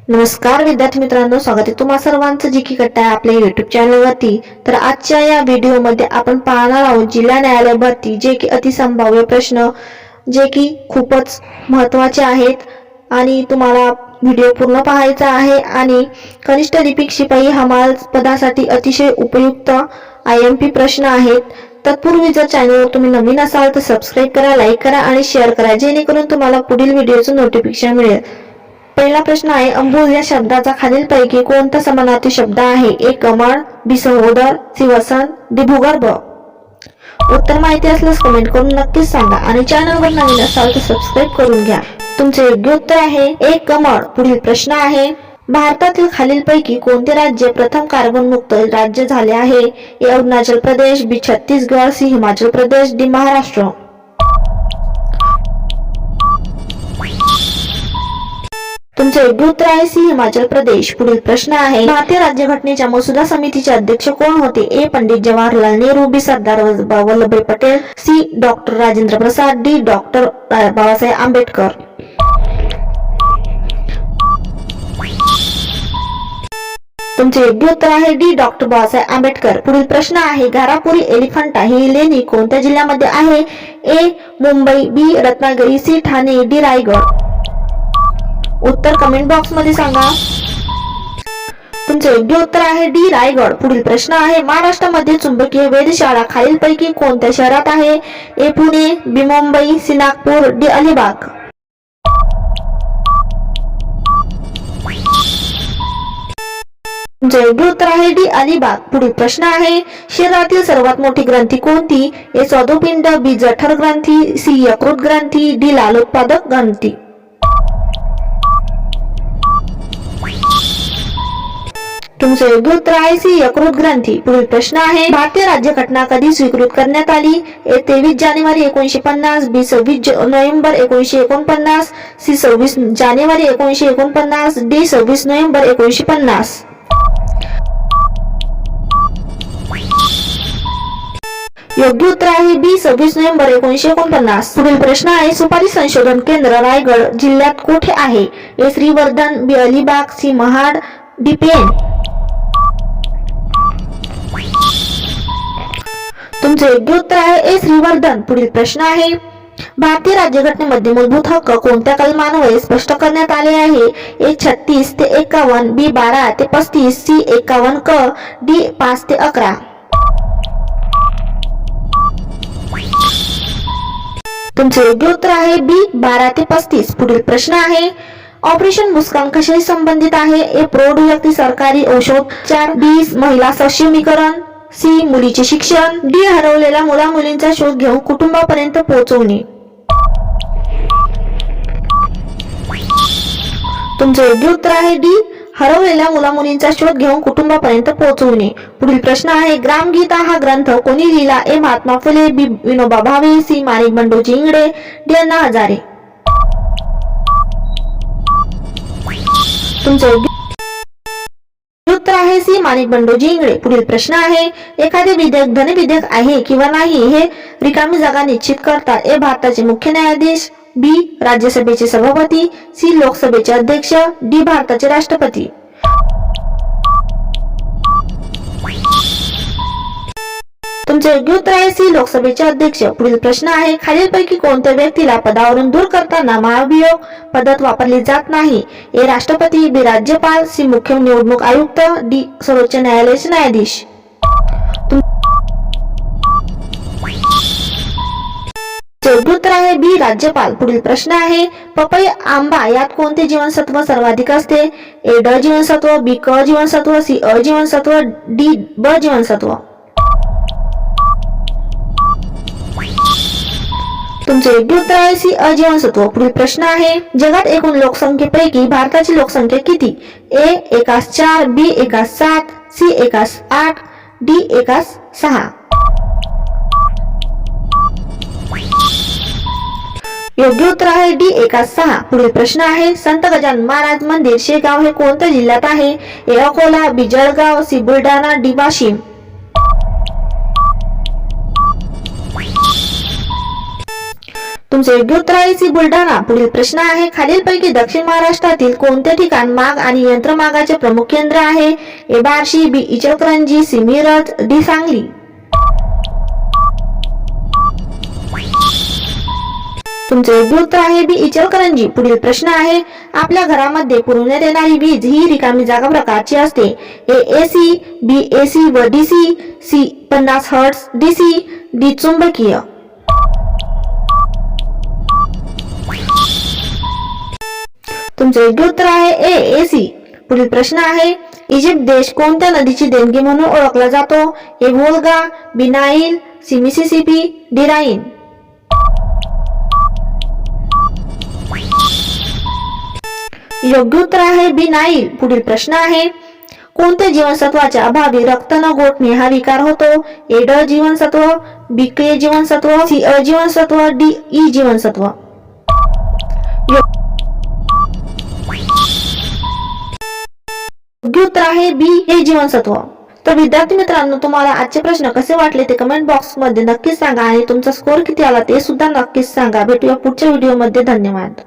नमस्कार विद्यार्थी मित्रांनो, स्वागत आहे तुम्हा सर्वांचं जी की कट्टा आहे आपल्या YouTube चॅनलवरती। तर आजच्या या व्हिडिओमध्ये आपण पाहणार आहोत जिल्हा न्यायालय भरती, जे की अतिसंभाव्य प्रश्न जे की खूपच महत्त्वाचे आहेत आणि तुम्हाला व्हिडिओ पूर्ण पाहायचा आहे। आणि कनिष्ठ लिपिक शिपाई हमाल पदासाठी अतिशय उपयुक्त IMP प्रश्न आहेत। तत्पूर्वी जर चॅनलवर तुम्ही नवीन असाल तर सबस्क्राइब करा, लाईक करा आणि शेअर करा, जेणेकरून तुम्हाला पुढील व्हिडिओचं नोटिफिकेशन मिळेल। पहिला प्रश्न आहे, अंबुज या शब्दाचा खालीलपैकी कोणता समानार्थी शब्द आहे? ए कमळ, बी सहोदर, सी वसंत, डी भूगर्भ। उत्तर माहिती असल्यास कमेंट करून नक्कीच सांगा आणि चॅनलवर नवीन असाल तर सबस्क्राइब करून घ्या। तुमचे योग्य उत्तर आहे ए कमळ। पुढील प्रश्न आहे, भारतातील खालीलपैकी कोणते राज्य प्रथम कार्बन मुक्त राज्य झाले आहे? ए अरुणाचल प्रदेश, बी छत्तीसगड, सी हिमाचल प्रदेश, डी महाराष्ट्र। तुमचे योग्य उत्तर आहे सी हिमाचल प्रदेश। पुढील प्रश्न आहे, भारतीय राज्यघटनेच्या मसुदा समितीचे अध्यक्ष कोण होते? ए पंडित जवाहरलाल नेहरू, बी Sardar Vallabhbhai Patel, C doctor Rajendra Prasad, D doctor Babasaheb Ambedkar. तुमचे योग्य उत्तर आहे डी डॉक्टर बाबासाहेब आंबेडकर। पुढील प्रश्न आहे, घारापुरी एलिफंटा ही लेणी कोणत्या जिल्ह्यामध्ये आहे? ए मुंबई, बी रत्नागिरी, सी ठाणे, डी रायगड। उत्तर कमेंट बॉक्स मध्ये सांगा। तुमचे योग्य उत्तर आहे डी रायगड। पुढील प्रश्न आहे, महाराष्ट्रामध्ये चुंबकीय वेधशाळा खालीलपैकी कोणत्या शहरात आहे? ए पुणे, बी मुंबई, सी नागपूर, डी अलिबाग। तुमचे योग्य उत्तर आहे डी अलिबाग। पुढील प्रश्न आहे, शरीरातील सर्वात मोठी ग्रंथी कोणती? ए स्वादुपिंड, बी जठर ग्रंथी, सी यकृत ग्रंथी, डी लालोत्पादक ग्रंथी। तुमचे योग्य उत्तर आहे सी यकृत ग्रंथी। पुढील प्रश्न आहे, भारतीय राज्यघटना कधी स्वीकृत करण्यात आली? ए 23 जानेवारी 1950, बी 26 नोव्हेंबर 1949, सी 26 जानेवारी 1949, डी 26 नोव्हेंबर 1950। योग्य उत्तर आहे बी 26 नोव्हेंबर 1949। पुढील प्रश्न आहे, सुपारी संशोधन केंद्र रायगड जिल्ह्यात कुठे आहे? ए श्रीवर्धन, बी अलिबाग, सी महाड, डी पेण। तुमचे योग्य उत्तर आहे ए श्रीवर्धन। पुढील प्रश्न आहे, भारतीय राज्यघटनेमध्ये मूलभूत हक्क कोणत्या कलमान्वये स्पष्ट करण्यात आले आहे? ए 36 ते 51, बी 12 ते 35, सी 51 क, डी 5 ते 11। तुमचे योग्य उत्तर आहे बी 12 ते 35। पुढील प्रश्न आहे, ऑपरेशन मुस्कान कशाशी संबंधित आहे? ए प्रौढ व्यक्ती सरकारी औषधोपचार, बी महिला सक्षमीकरण, सी मुलीचे शिक्षण, डी हरवलेल्या मुला मुलींचा शोध घेऊन कुटुंबापर्यंत पोहोचवणे। तुमचे योग्य उत्तर आहे डी हरवलेल्या मुला मुलींचा शोध घेऊन कुटुंबापर्यंत पोहोचवणे। पुढील प्रश्न आहे, ग्रामगीता हा ग्रंथ कोणी लिहिला? ए महात्मा फुले, बी विनोबा भावे, सी माणिक बंडोजी इंगळे, डी अण्णा हजारे। तुमचे उत्तर आहे सी माणिक बंडोजी इंगळे। पुढील प्रश्न आहे, एखादे विधेयक धनविधेयक आहे किंवा नाही हे रिकामी जागा निश्चित करतात? ए भारताचे मुख्य न्यायाधीश, बी राज्यसभेचे सभापती, सी लोकसभेचे अध्यक्ष, डी भारताचे राष्ट्रपती। तुमचे योग्य उत्तर आहे सी लोकसभेचे अध्यक्ष। पुढील प्रश्न आहे, खालीलपैकी कोणत्या व्यक्तीला पदावरून दूर करताना महाभियोग पद्धत वापरली जात नाही? ए राष्ट्रपती, बी राज्यपाल, सी मुख्य निवडणूक आयुक्त, डी सर्वोच्च न्यायालयाचे न्यायाधीश। योग्य उत्तर आहे बी राज्यपाल। पुढील प्रश्न आहे, पपई आंबा यात कोणते जीवनसत्व सर्वाधिक असते? ए ड जीवनसत्व, बी क जीवनसत्व, सी अ जीवनसत्व, डी ब जीवनसत्व। तुमचे योग्य उत्तर आहे सी अ जीवनसत्व। पुढील प्रश्न आहे, जगात एकूण लोकसंख्येपैकी भारताची लोकसंख्या किती? ए 1:4, बी 1:7, सी 1:8, डी 1:6। योग्य उत्तर आहे डी 1:6। पुढील प्रश्न आहे, संत गजानन महाराज मंदिर शेगाव हे कोणत्या जिल्ह्यात आहे? ए अकोला, बी जळगाव, सी बुलढाणा, डी वाशिम। तुमचे योग्य उत्तर आहे सी बुलढाणा. पुढील प्रश्न आहे, खालीलपैकी दक्षिण महाराष्ट्रातील कोणते ठिकाण माग आणि यंत्रमागाचे प्रमुख केंद्र आहे? ए बार्शी, बी इचलकरंजी, सी मिरज, डी सांगली. तुमचे योग्य उत्तर आहे बी इचलकरंजी. पुढील प्रश्न आहे, आपल्या घरामध्ये पुरवण्यात येणारी वीज ही रिकामी जागा प्रकारची असते? ए एसी, बी एसी व DC, C 50 hertz DC, D चुंबकीय. तुमचे योग्य उत्तर आहे ए एसी. पुढील प्रश्न आहे, इजिप्त देश कोणत्या नदीची देणगी म्हणून ओळखला जातो? ए व्होल्गा, बी नाईल, सी मिसिसिपी, डी राईन. योग्य उत्तर आहे बी नाईल. पुढील प्रश्न आहे, कोणत्या जीवनसत्वाच्या अभावी रक्त न गोठणे हा विकार होतो? ए ड जीवनसत्व, बी के जीवनसत्व, सी अ जीवनसत्व, डी ई जीवनसत्व. योग्य उत्तर आहे बी हे जीवनसत्व. तर विद्यार्थी मित्रांनो, तुम्हाला आजचे प्रश्न कसे वाटले ते कमेंट बॉक्स मध्ये नक्कीच सांगा आणि तुमचा स्कोर किती आला ते सुद्धा नक्कीच सांगा. भेटूया पुढच्या व्हिडिओ मध्ये. धन्यवाद.